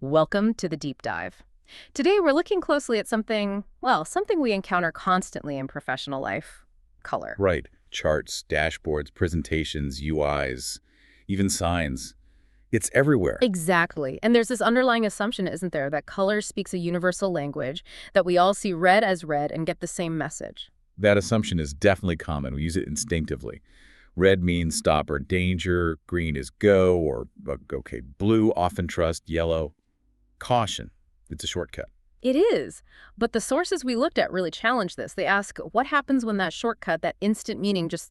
Welcome to the deep dive. Today we're looking closely at something we encounter constantly in professional life, color. Right. Charts, dashboards, presentations, UIs, even signs. It's everywhere. Exactly. And there's this underlying assumption, isn't there, that color speaks a universal language, that we all see red as red and get the same message. That assumption is definitely common. We use it instinctively. Red means stop or danger, green is go or okay. Blue, often trust, yellow, caution. It's a shortcut. It is. But the sources we looked at really challenge this. They ask, what happens when that shortcut, that instant meaning, just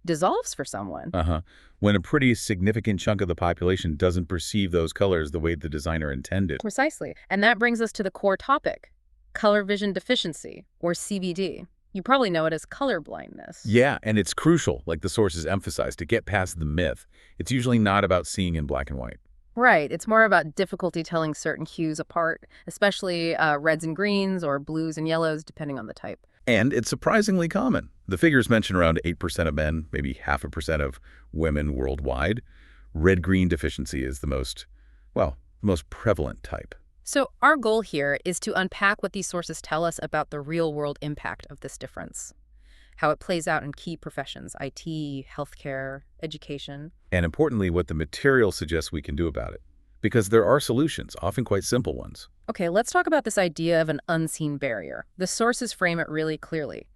dissolves for someone? Uh-huh. When a pretty significant chunk of the population doesn't perceive those colors the way the designer intended. Precisely. And that brings us to the core topic, color vision deficiency, or CVD. You probably know it as color blindness. Yeah, and it's crucial, like the sources emphasize, to get past the myth. It's usually not about seeing in black and white. Right. It's more about difficulty telling certain hues apart, especially reds and greens or blues and yellows, depending on the type. And it's surprisingly common. The figures mention around 8% of men, maybe 0.5% of women worldwide. Red-green deficiency is the most prevalent type. So our goal here is to unpack what these sources tell us about the real-world impact of this difference, how it plays out in key professions, IT, healthcare, education. And importantly, what the material suggests we can do about it. Because there are solutions, often quite simple ones. Okay, let's talk about this idea of an unseen barrier. The sources frame it really clearly.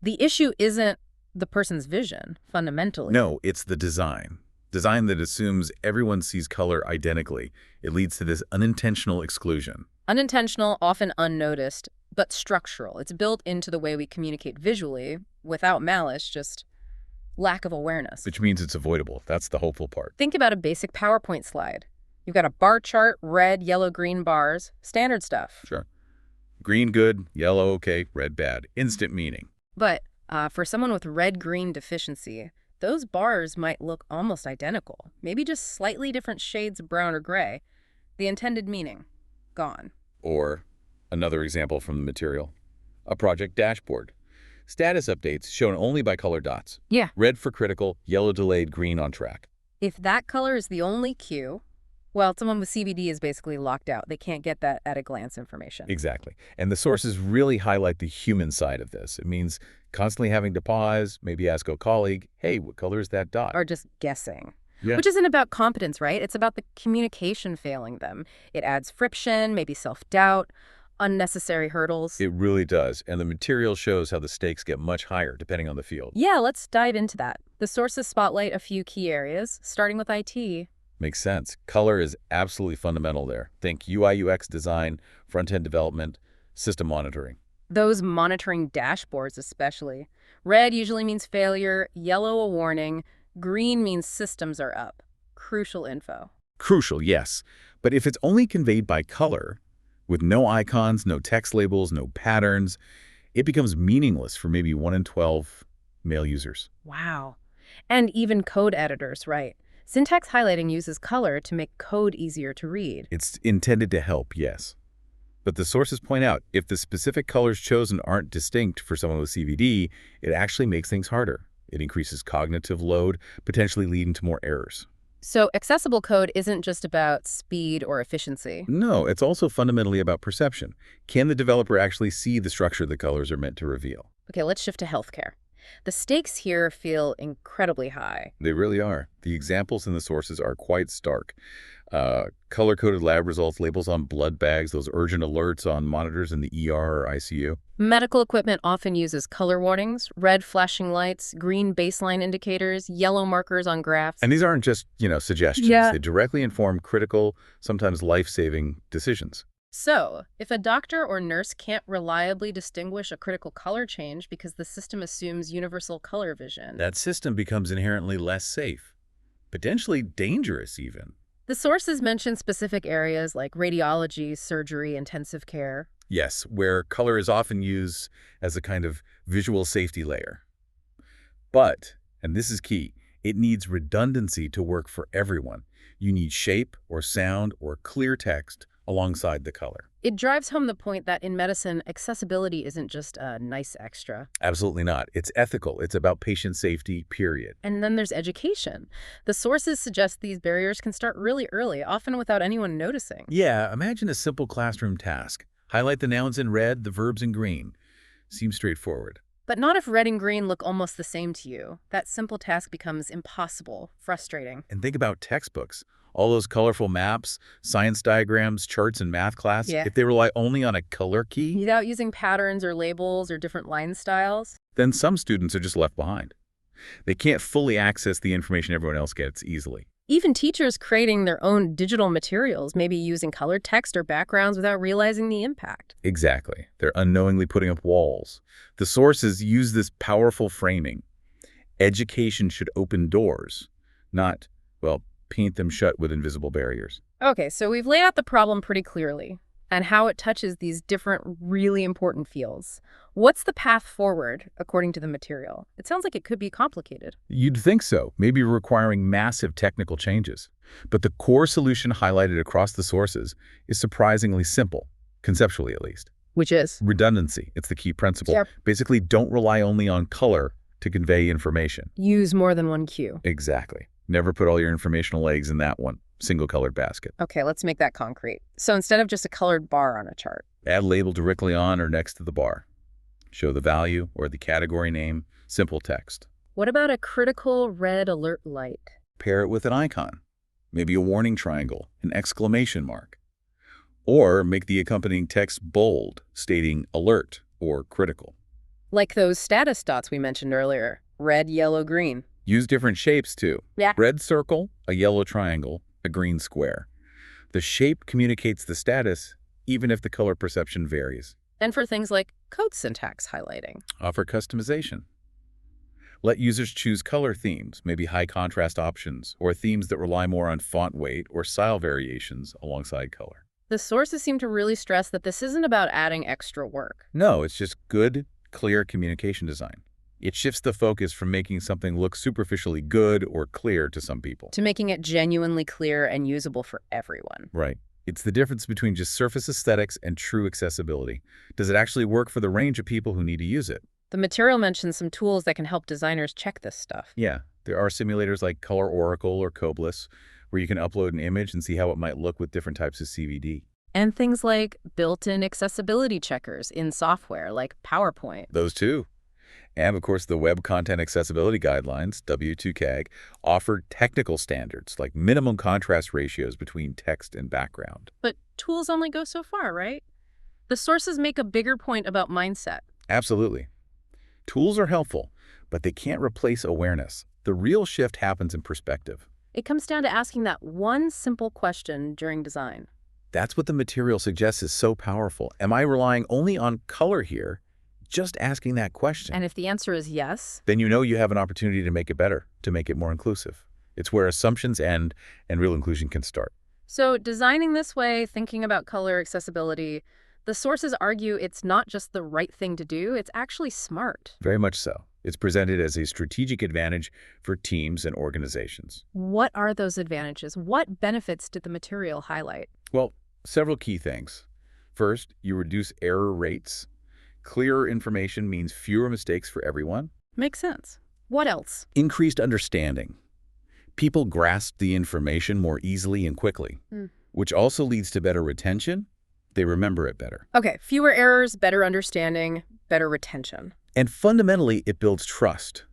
The issue isn't the person's vision, fundamentally. No, it's the design. Design that assumes everyone sees color identically. It leads to this unintentional exclusion. Unintentional, often unnoticed, but structural. It's built into the way we communicate visually, without malice, just lack of awareness. Which means it's avoidable. That's the hopeful part. Think about a basic PowerPoint slide. You've got a bar chart, red, yellow, green bars, standard stuff. Sure. Green good, yellow okay, red bad. Instant meaning. But for someone with red-green deficiency, those bars might look almost identical, maybe just slightly different shades of brown or gray. The intended meaning, gone. Or another example from the material, a project dashboard. Status updates shown only by color dots. Yeah. Red for critical, yellow delayed, green on track. If that color is the only cue, well, someone with CVD is basically locked out. They can't get that at-a-glance information. Exactly. And the sources really highlight the human side of this. It means constantly having to pause, maybe ask a colleague, hey, what color is that dot? Or just guessing. Yeah. Which isn't about competence, right? It's about the communication failing them. It adds friction, maybe self-doubt, unnecessary hurdles. It really does. And the material shows how the stakes get much higher depending on the field. Yeah, let's dive into that. The sources spotlight a few key areas, starting with IT. Makes sense. Color is absolutely fundamental there. Think UI/UX design, front-end development, system monitoring. Those monitoring dashboards especially. Red usually means failure, yellow a warning, green means systems are up. Crucial info. Crucial, yes. But if it's only conveyed by color, with no icons, no text labels, no patterns, it becomes meaningless for maybe 1 in 12 male users. Wow. And even code editors, right? Syntax highlighting uses color to make code easier to read. It's intended to help, yes. But the sources point out, if the specific colors chosen aren't distinct for someone with CVD, it actually makes things harder. It increases cognitive load, potentially leading to more errors. So accessible code isn't just about speed or efficiency. No, it's also fundamentally about perception. Can the developer actually see the structure the colors are meant to reveal? Okay, let's shift to healthcare. The stakes here feel incredibly high. They really are. The examples in the sources are quite stark. Color-coded lab results, labels on blood bags, those urgent alerts on monitors in the ER or ICU. Medical equipment often uses color warnings, red flashing lights, green baseline indicators, yellow markers on graphs. And these aren't just, suggestions. Yeah. They directly inform critical, sometimes life-saving decisions. So, if a doctor or nurse can't reliably distinguish a critical color change because the system assumes universal color vision, That system becomes inherently less safe, potentially dangerous even. the sources mention specific areas like radiology, surgery, intensive care. Yes, where color is often used as a kind of visual safety layer. But, and this is key, it needs redundancy to work for everyone. You need shape or sound or clear text alongside the color. It drives home the point that in medicine, accessibility isn't just a nice extra. Absolutely not. It's ethical. It's about patient safety, period. And then there's education. The sources suggest these barriers can start really early, often without anyone noticing. Yeah, imagine a simple classroom task. Highlight the nouns in red, the verbs in green. Seems straightforward. But not if red and green look almost the same to you. That simple task becomes impossible, frustrating. And think about textbooks. All those colorful maps, science diagrams, charts in math class, Yeah. if they rely only on a color key, Without using patterns or labels or different line styles. then some students are just left behind. They can't fully access the information everyone else gets easily. Even teachers creating their own digital materials, maybe using colored text or backgrounds without realizing the impact. Exactly. They're unknowingly putting up walls. The sources use this powerful framing. Education should open doors, not, well, paint them shut with invisible barriers. Okay, so we've laid out the problem pretty clearly and how it touches these different really important fields. What's the path forward, according to the material? It sounds like it could be complicated. You'd think so, maybe requiring massive technical changes. But the core solution highlighted across the sources is surprisingly simple, conceptually at least. Which is? Redundancy. It's the key principle. Yep. Basically, don't rely only on color to convey information. Use more than one cue. Exactly. Never put all your informational eggs in that one single-colored basket. Okay, let's make that concrete. So instead of just a colored bar on a chart. Add label directly on or next to the bar. Show the value or the category name, simple text. What about a critical red alert light? Pair it with an icon, maybe a warning triangle, an exclamation mark. Or make the accompanying text bold, stating alert or critical. Like those status dots we mentioned earlier. Red, yellow, green. Use different shapes too. Yeah. Red circle, a yellow triangle, a green square. The shape communicates the status, even if the color perception varies. And for things like code syntax highlighting. Offer customization. Let users choose color themes, maybe high contrast options, or themes that rely more on font weight or style variations alongside color. The sources seem to really stress that this isn't about adding extra work. No, it's just good, clear communication design. It shifts the focus from making something look superficially good or clear to some people. To making it genuinely clear and usable for everyone. Right. It's the difference between just surface aesthetics and true accessibility. Does it actually work for the range of people who need to use it? The material mentions some tools that can help designers check this stuff. Yeah, there are simulators like Color Oracle or Cobless, where you can upload an image and see how it might look with different types of CVD. And things like built-in accessibility checkers in software like PowerPoint. Those too. And of course, the Web Content Accessibility Guidelines, W2CAG, offer technical standards like minimum contrast ratios between text and background. But tools only go so far, right? The sources make a bigger point about mindset. Absolutely. Tools are helpful, but they can't replace awareness. The real shift happens in perspective. It comes down to asking that one simple question during design. That's what the material suggests is so powerful. Am I relying only on color here? Just asking that question. And if the answer is yes, then you know you have an opportunity to make it better, to make it more inclusive. It's where assumptions end and real inclusion can start. so designing this way, thinking about color accessibility, the sources argue it's not just the right thing to do, it's actually smart. Very much so. It's presented as a strategic advantage for teams and organizations. What are those advantages? What benefits did the material highlight? Well, several key things. First, you reduce error rates. Clearer information means fewer mistakes for everyone. Makes sense. What else? Increased understanding. People grasp the information more easily and quickly, which also leads to better retention. They remember it better. Okay, fewer errors, better understanding, better retention. And fundamentally, it builds trust.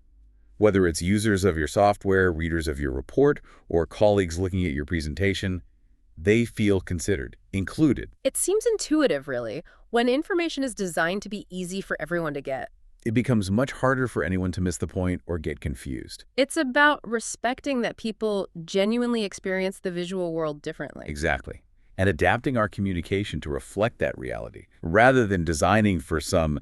Whether it's users of your software, readers of your report, or colleagues looking at your presentation, they feel considered, included. It seems intuitive, really. When information is designed to be easy for everyone to get, It becomes much harder for anyone to miss the point or get confused. it's about respecting that people genuinely experience the visual world differently. Exactly. And adapting our communication to reflect that reality, rather than designing for some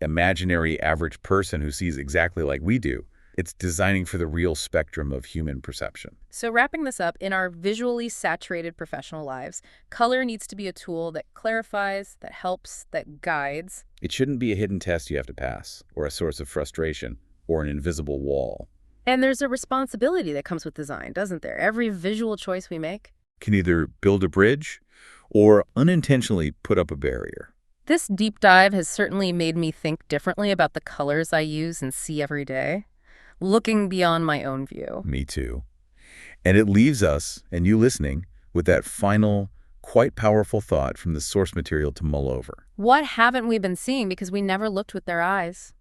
imaginary average person who sees exactly like we do. It's designing for the real spectrum of human perception. So wrapping this up, in our visually saturated professional lives, color needs to be a tool that clarifies, that helps, that guides. It shouldn't be a hidden test you have to pass, or a source of frustration, or an invisible wall. And there's a responsibility that comes with design, doesn't there? Every visual choice we make. Can either build a bridge or unintentionally put up a barrier. This deep dive has certainly made me think differently about the colors I use and see every day, looking beyond my own view. Me too. And it leaves us, and you listening, with that final, quite powerful thought from the source material to mull over. What haven't we been seeing because we never looked with their eyes?